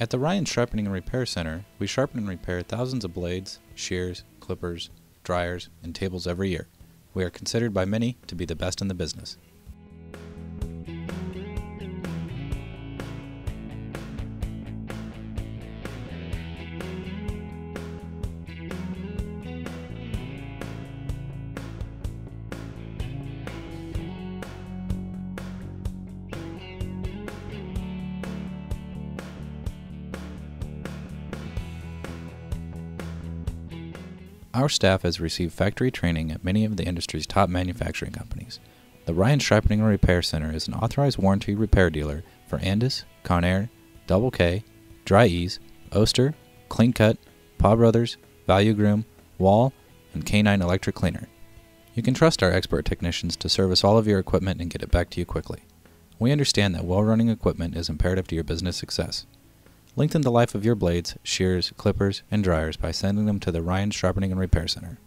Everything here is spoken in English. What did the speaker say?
At the Ryan Sharpening and Repair Center, we sharpen and repair thousands of blades, shears, clippers, dryers, and tables every year. We are considered by many to be the best in the business. Our staff has received factory training at many of the industry's top manufacturing companies. The Ryan Sharpening and Repair Center is an authorized warranty repair dealer for Andis, Conair, Double K, Dry Ease, Oster, Clean Cut, Paw Brothers, Value Groom, Wall, and K9 Electric Cleaner. You can trust our expert technicians to service all of your equipment and get it back to you quickly. We understand that well-running equipment is imperative to your business success. Lengthen the life of your blades, shears, clippers, and dryers by sending them to the Ryan Sharpening and Repair Center.